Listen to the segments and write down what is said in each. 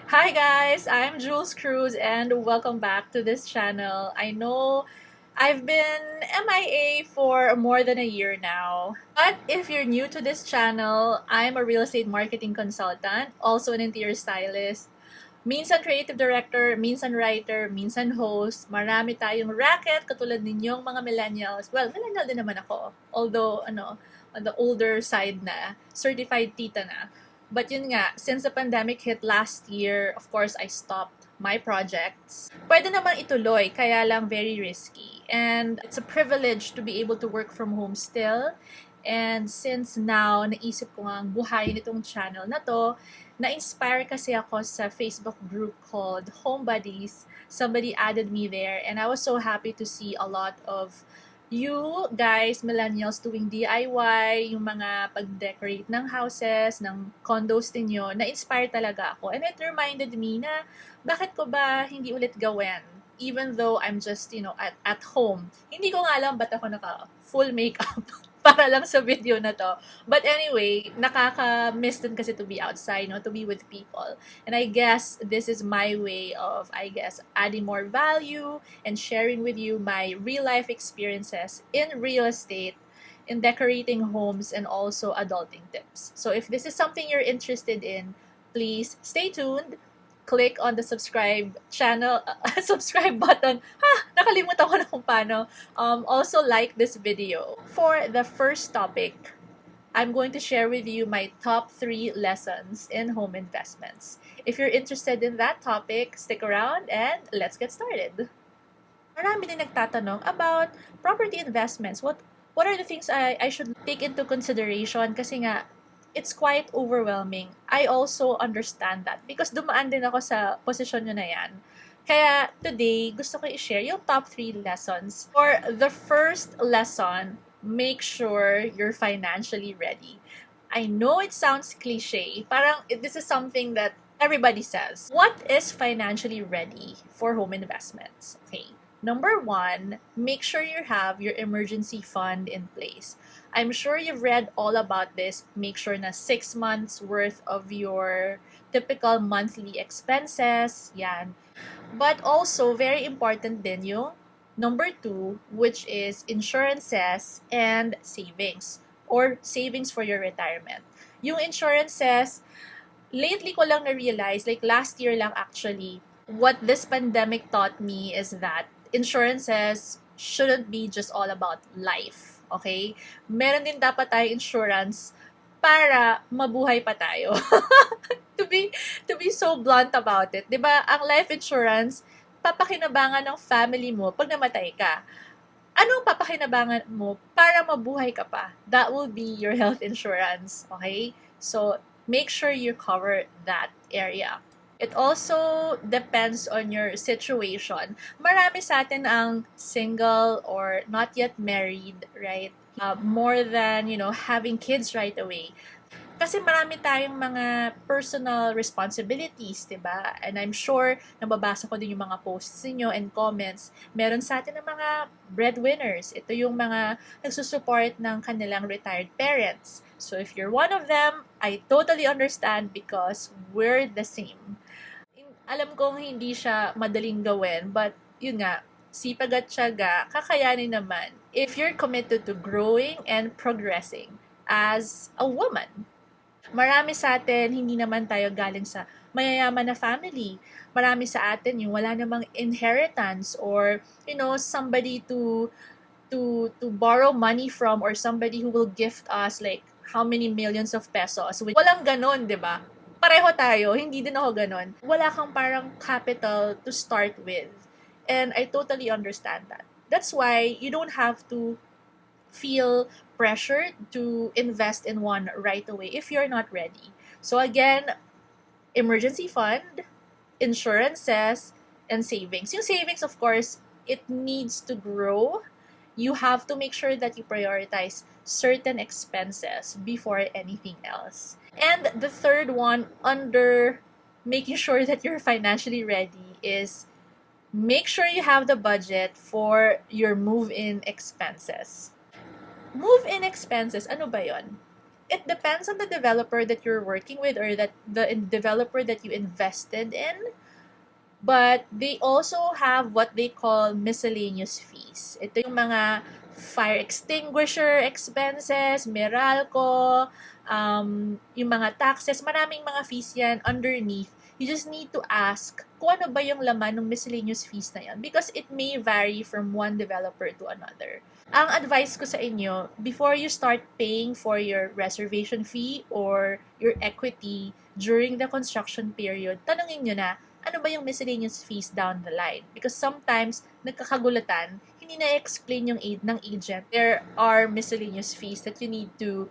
Hi guys, I'm Jules Cruz and welcome back to this channel. I know I've been MIA for more than a year now. But if you're new to this channel, I'm a real estate marketing consultant, also an interior stylist, minsan creative director, minsan writer, minsan host. Marami tayong racket katulad ninyong mga millennials. Well, millennial din naman ako. Although, on the older side na, certified tita na. But yun nga, since the pandemic hit last year, of course, I stopped my projects. Pwede namang ituloy, kaya lang very risky. And it's a privilege to be able to work from home still. And since now, naisip ko nga ang buhayin itong channel na to, na-inspire kasi ako sa Facebook group called Homebuddies. Somebody added me there and I was so happy to see a lot of you guys, millennials, doing DIY, yung mga pag-decorate ng houses, ng condos ninyo, na-inspire talaga ako. And it reminded me na bakit ko ba hindi ulit gawin? Even though I'm just, at home. Hindi ko nga alam ba't ako naka full makeup para lang sa video na to. But anyway, nakaka-miss din kasi to be outside, to be with people. And I guess this is my way of, adding more value and sharing with you my real-life experiences in real estate, in decorating homes, and also adulting tips. So if this is something you're interested in, please stay tuned. Click on the subscribe channel, subscribe button. Nakalimutan ko na kung paano. Also like this video. For the first topic, I'm going to share with you my top 3 lessons in home investments. If you're interested in that topic, stick around and let's get started. Marami din nagtatanong about property investments. What are the things I should take into consideration? Kasi nga, it's quite overwhelming. I also understand that because dumaan din ako sa posisyon nyo na yan. Kaya today, gusto ko i-share yung top 3 lessons. For the first lesson, make sure you're financially ready. I know it sounds cliche. Parang this is something that everybody says. What is financially ready for home investments? Okay. Number 1, make sure you have your emergency fund in place. I'm sure you've read all about this. Make sure na 6 months worth of your typical monthly expenses. Yan. But also, very important din yung number 2, which is insurances and savings or savings for your retirement. Yung insurances, lately ko lang na-realize, like last year lang actually, what this pandemic taught me is that insurances shouldn't be just all about life, okay? Meron din dapat tayo insurance para mabuhay pa tayo. to be so blunt about it, 'di ba? Ang life insurance papakinabangan ng family mo pag namatay ka. Anong papakinabangan mo para mabuhay ka pa? That will be your health insurance, okay? So, make sure you cover that area. It also depends on your situation. Marami sa atin ang single or not yet married, right? More than, having kids right away. Kasi marami tayong mga personal responsibilities, diba? And I'm sure, nababasa ko din yung mga posts niyo and comments. Meron sa atin ng mga breadwinners. Ito yung mga nagsusupport ng kanilang retired parents. So if you're one of them, I totally understand because we're the same. Alam kong hindi siya madaling gawin, but yun nga, sipag at tiyaga, kakayanin naman if you're committed to growing and progressing as a woman. Marami sa atin, hindi naman tayo galing sa mayayaman na family. Marami sa atin yung wala namang inheritance or, somebody to borrow money from or somebody who will gift us like how many millions of pesos. Walang ganon, di ba? Pareho tayo, hindi din ako ganon. Wala kang parang capital to start with. And I totally understand that. That's why you don't have to feel pressured to invest in one right away if you're not ready. So again, emergency fund, insurances, and savings. Yung savings, of course, it needs to grow. You have to make sure that you prioritize certain expenses before anything else. And the third one, under making sure that you're financially ready, is make sure you have the budget for your move-in expenses. Move-in expenses, ano ba yon? it depends on the developer that you're working with or that the developer that you invested in. But they also have what they call miscellaneous fees. Ito yung mga fire extinguisher expenses, Meralco, yung mga taxes, maraming mga fees yan underneath. You just need to ask kung ano ba yung laman ng miscellaneous fees na yan because it may vary from one developer to another. Ang advice ko sa inyo, before you start paying for your reservation fee or your equity during the construction period, tanungin nyo na, ano ba yung miscellaneous fees down the line? Because sometimes, nagkakagulatan, hindi na-explain yung aid ng agent. There are miscellaneous fees that you need to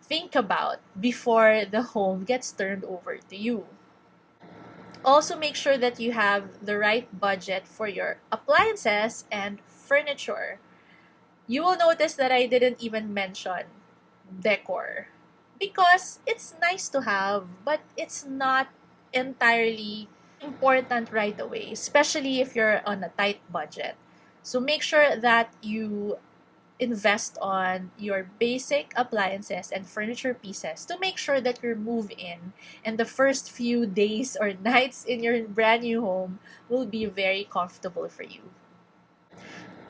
think about before the home gets turned over to you. Also, make sure that you have the right budget for your appliances and furniture. You will notice that I didn't even mention decor because it's nice to have, but it's not entirely important right away, especially if you're on a tight budget. So make sure that you invest on your basic appliances and furniture pieces to make sure that your move-in and the first few days or nights in your brand new home will be very comfortable for you.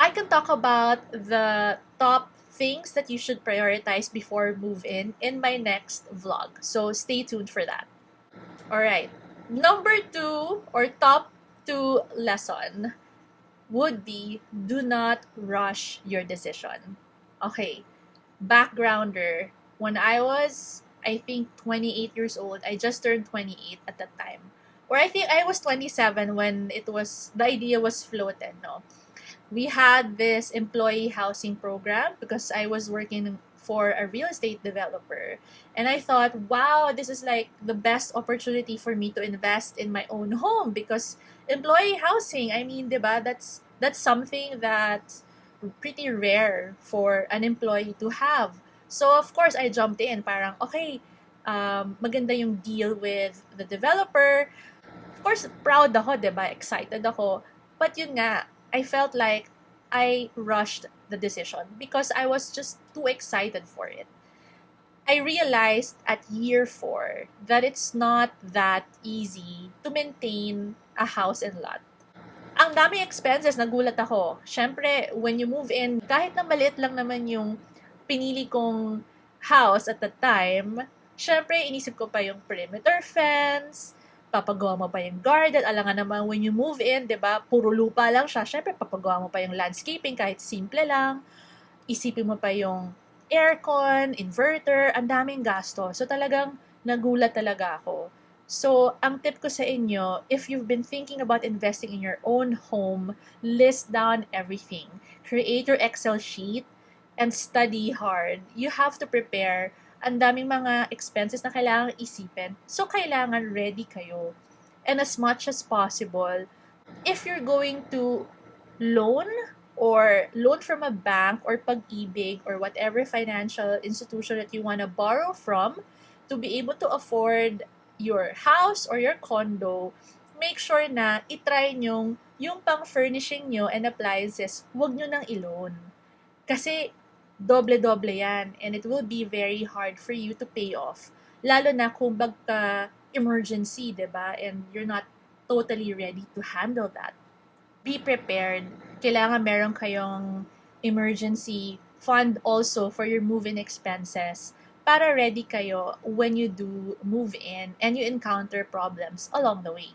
I can talk about the top things that you should prioritize before move-in in my next vlog. So stay tuned for that. Alright, number 2 or top 2 lesson would be do not rush your decision. Okay, backgrounder. When I was, I think, 28 years old, I just turned 28 at that time. Or I think I was 27 when the idea was floated, no? We had this employee housing program because I was working for a real estate developer. And I thought, wow, this is like the best opportunity for me to invest in my own home because employee housing, I mean, diba, that's something that's pretty rare for an employee to have. So, of course, I jumped in. Parang, okay, maganda yung deal with the developer. Of course, proud ako, diba? Excited ako. But yun nga, I felt like I rushed the decision because I was just too excited for it. I realized at year 4 that it's not that easy to maintain a house and lot. Ang daming expenses, nagulat ako. Siyempre, when you move in, kahit na maliit lang naman yung pinili kong house at the time, siyempre, inisip ko pa yung perimeter fence, papagawa mo pa yung garden. Alam nga naman, when you move in, diba, puro lupa lang siya. Siyempre, papagawa mo pa yung landscaping kahit simple lang. Isipin mo pa yung aircon, inverter, ang daming gasto. So, talagang nagulat talaga ako. So, ang tip ko sa inyo, if you've been thinking about investing in your own home, list down everything. Create your Excel sheet and study hard. You have to prepare. Ang daming mga expenses na kailangan isipin. So, kailangan ready kayo. And as much as possible, if you're going to loan from a bank or pag-ibig or whatever financial institution that you want to borrow from to be able to afford your house or your condo, make sure na itry nyong yung pang-furnishing nyo and appliances, huwag nyo nang i-loan. Kasi doble-doble yan and it will be very hard for you to pay off. Lalo na kung emergency, diba? And you're not totally ready to handle that. Be prepared. Kailangan meron kayong emergency fund also for your move-in expenses para ready kayo when you do move in and you encounter problems along the way.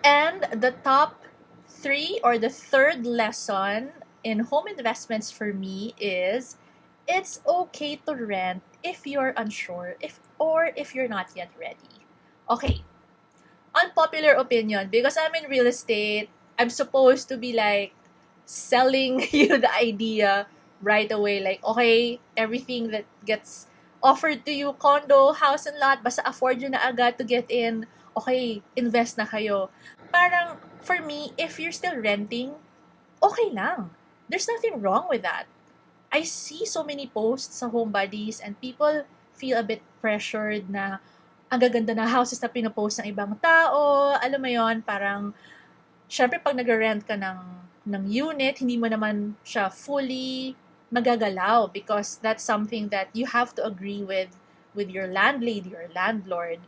And the top 3 or the third lesson in home investments for me is it's okay to rent if you're unsure if you're not yet ready. Okay, unpopular opinion, because I'm in real estate, I'm supposed to be like selling you the idea right away. Like, okay, everything that gets offered to you, condo, house and lot, basta afford nyo na agad to get in, okay, invest na kayo. Parang, for me, if you're still renting, okay lang. There's nothing wrong with that. I see so many posts sa Homebuddies and people feel a bit pressured na ang gaganda na houses na pinopost ng ibang tao. Alam mo yon, parang, syempre pag nag-rent ka ng unit, hindi mo naman siya fully magagalaw because that's something that you have to agree with your landlady or landlord.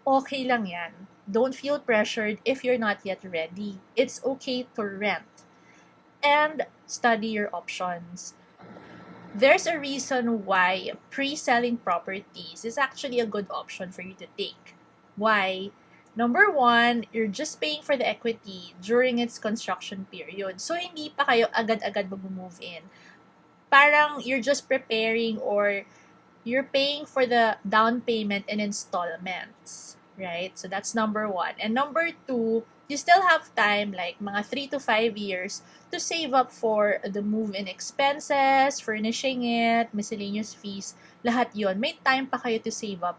Okay lang yan. Don't feel pressured if you're not yet ready. It's okay to rent. And study your options. There's a reason why pre-selling properties is actually a good option for you to take. Why? Number one, you're just paying for the equity during its construction period. So, hindi pa kayo agad-agad mag-move in. Parang you're just preparing or you're paying for the down payment in installments, right? So that's number one. And number two, you still have time, like mga 3 to 5 years, to save up for the move-in expenses, furnishing it, miscellaneous fees, lahat yon. May time pa kayo to save up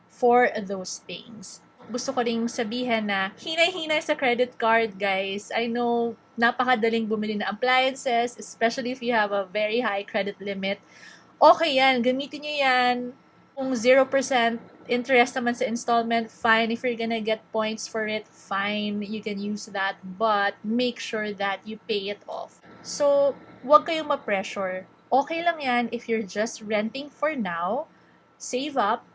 for those things. Gusto ko ring sabihin na hinay-hinay sa credit card, guys. I know napakadaling bumili ng appliances, especially if you have a very high credit limit. Okay yan, gamitin nyo yan. Kung 0% interest naman sa installment, fine. If you're gonna get points for it, fine. You can use that. But make sure that you pay it off. So, huwag kayong ma-pressure. Okay lang yan if you're just renting for now. Save up.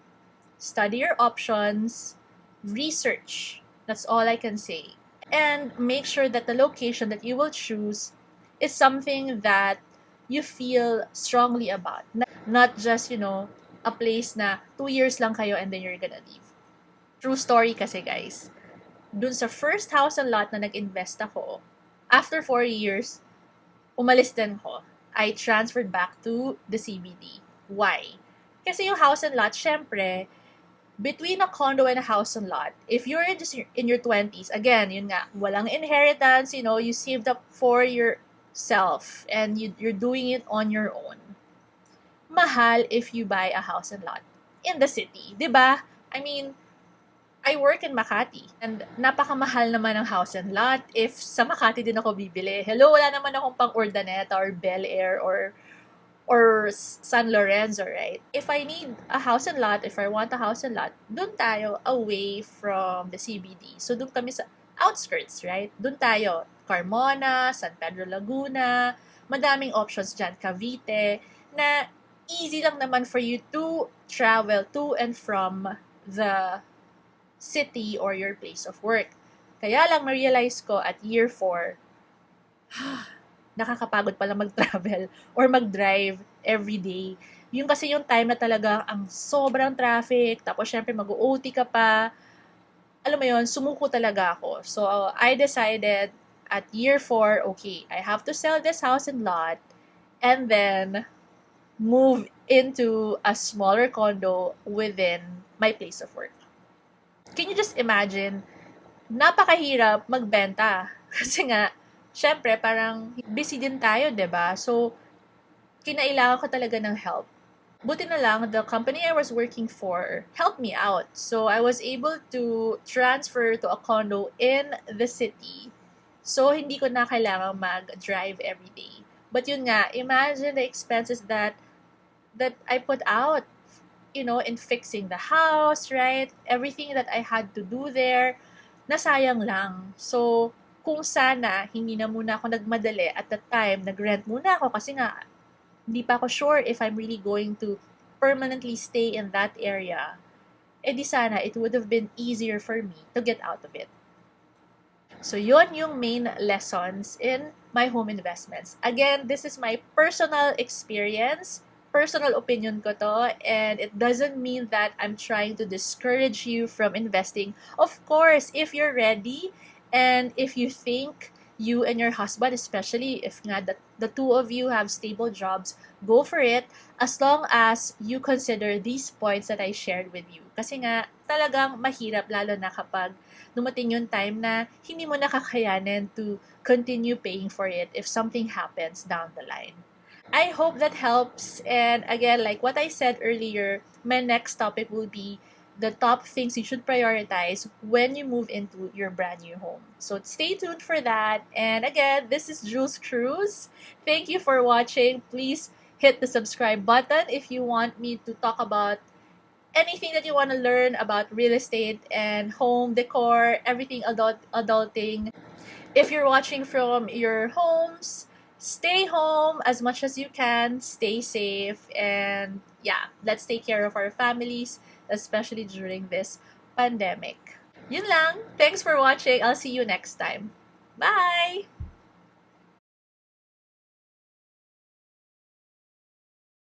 Study your options. Research. That's all I can say. And make sure that the location that you will choose is something that you feel strongly about. Not just, a place na 2 years lang kayo and then you're gonna leave. True story kasi, guys. Dun sa first house and lot na nag-invest ako, after 4 years, umalis din ko. I transferred back to the CBD. Why? Kasi yung house and lot, syempre, between a condo and a house and lot, if you're just in your 20s, again, yun nga, walang inheritance, you saved up for yourself and you're doing it on your own. Mahal if you buy a house and lot in the city, 'di ba? I mean, I work in Makati and napakamahal naman ang house and lot if sa Makati din ako bibili. Hello, wala naman akong pang Urdaneta or Bel Air or San Lorenzo, right? If I need a house and lot, if I want a house and lot, dun tayo away from the CBD. So, dun kami sa outskirts, right? Dun tayo. Carmona, San Pedro Laguna, madaming options dyan. Cavite, na easy lang naman for you to travel to and from the city or your place of work. Kaya lang ma-realize ko at year 4, nakakapagod pala mag-travel or mag-drive every day. Yung kasi yung time na talaga ang sobrang traffic, tapos syempre mag-OT ka pa. Alam mo yun, sumuko talaga ako. So, I decided at year 4, okay, I have to sell this house and lot and then move into a smaller condo within my place of work. Can you just imagine? Napakahirap magbenta. Kasi nga, syempre, parang busy din tayo, 'di ba? So, kinailangan ko talaga ng help. Buti na lang, the company I was working for helped me out. So, I was able to transfer to a condo in the city. So, hindi ko na kailangan mag-drive every day. But yun nga, imagine the expenses that I put out, in fixing the house, right? Everything that I had to do there, nasayang lang. So, kung sana, hindi na muna ako nagmadali at that time, nag-rent muna ako kasi nga, hindi pa ako sure if I'm really going to permanently stay in that area. Eh di sana, it would have been easier for me to get out of it. So, yun yung main lessons in my home investments. Again, this is my personal experience, personal opinion ko to, and it doesn't mean that I'm trying to discourage you from investing. Of course, if you're ready, and if you think you and your husband, especially if nga the two of you have stable jobs, go for it as long as you consider these points that I shared with you. Kasi nga, talagang mahirap lalo na kapag dumating yung time na hindi mo nakakayanin to continue paying for it if something happens down the line. I hope that helps. And again, like what I said earlier, my next topic will be the top things you should prioritize when you move into your brand new home. So stay tuned for that. And again, this is Jules Cruz. Thank you for watching. Please hit the subscribe button if you want me to talk about anything that you want to learn about real estate and home decor, everything adulting. If you're watching from your homes, stay home as much as you can, stay safe, and yeah, let's take care of our families, especially during this pandemic. Yun lang. Thanks for watching. I'll see you next time. Bye!